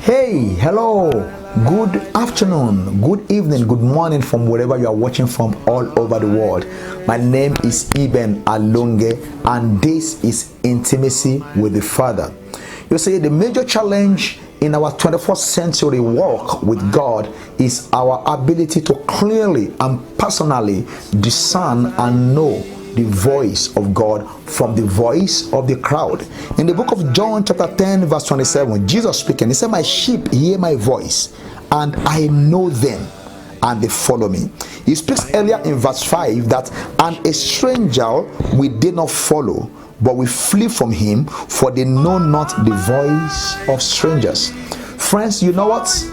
Hey, hello, good afternoon, good evening, good morning from wherever you are watching from all over the world. My name is EBEN ALONGE, and this is Intimacy with the Father. You see, the major challenge in our 21st century walk with God is our ability to clearly and personally discern and know the voice of God from the voice of the crowd. In the book of John chapter 10 verse 27, Jesus speaking, he said, "My sheep hear my voice, and I know them, and they follow me." He speaks earlier in verse 5 that, "And a stranger we did not follow, but we flee from him, for they know not the voice of strangers." Friends, you know what?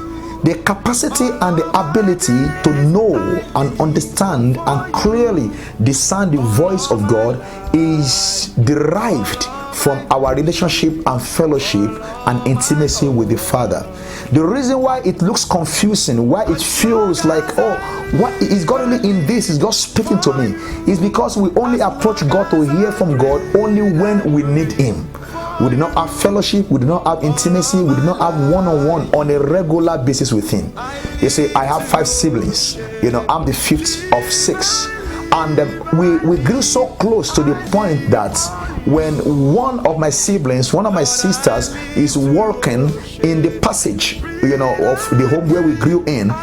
The capacity and the ability to know and understand and clearly discern the voice of God is derived from our relationship and fellowship and intimacy with the Father. The reason why it looks confusing, why it feels like, oh, what is God really in this? Is God speaking to me? Is because we only approach God to hear from God only when we need Him. We do not have fellowship, we do not have intimacy, we do not have one-on-one on a regular basis with Him. You say, I have 5 siblings, I'm the 5th of 6. And we grew so close to the point that when one of my siblings, one of my sisters is working in the passage, of the home where we grew in,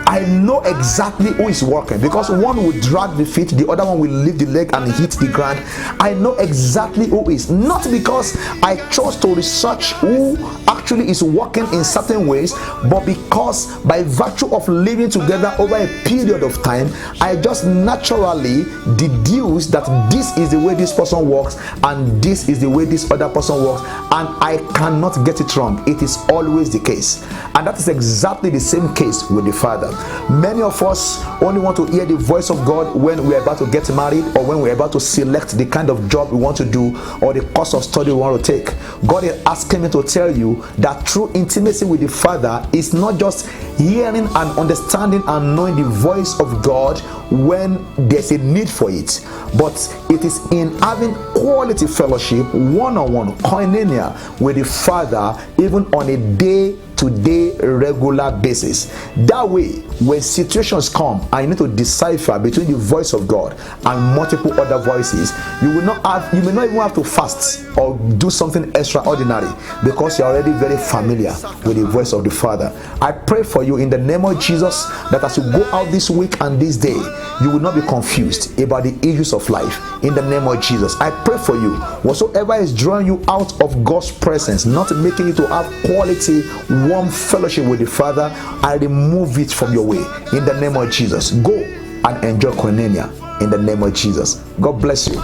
I know exactly who is working, because one will drag the feet, the other one will lift the leg and hit the ground. I know exactly who is, not because I chose to research who actually is working in certain ways, but because by virtue of living together over a period of time, I just naturally deduce that this is the way this person works and this is the way this other person works, and I cannot get it wrong. It is always the case, and that is exactly the same case with the Father. Many of us only want to hear the voice of God when we are about to get married, or when we are about to select the kind of job we want to do, or the course of study we want to take. God is asking me to tell you that true intimacy with the Father is not just hearing and understanding and knowing the voice of God when there's a need for it, but it is in having quality fellowship, one-on-one koinonia with the Father, even on a day-to-day regular basis. That way, when situations come and you need to decipher between the voice of God and multiple other voices, you may not even have to fast or do something extraordinary, because you're already very familiar with the voice of the Father. I pray for you in the name of Jesus that as you go out this week and this day, you will not be confused about the issues of life. In the name of Jesus, I pray for you, whatsoever is drawing you out of God's presence, not making you to have quality, warm fellowship with the Father, I remove it from your way. In the name of Jesus, go and enjoy koinonia in the name of Jesus. God bless you.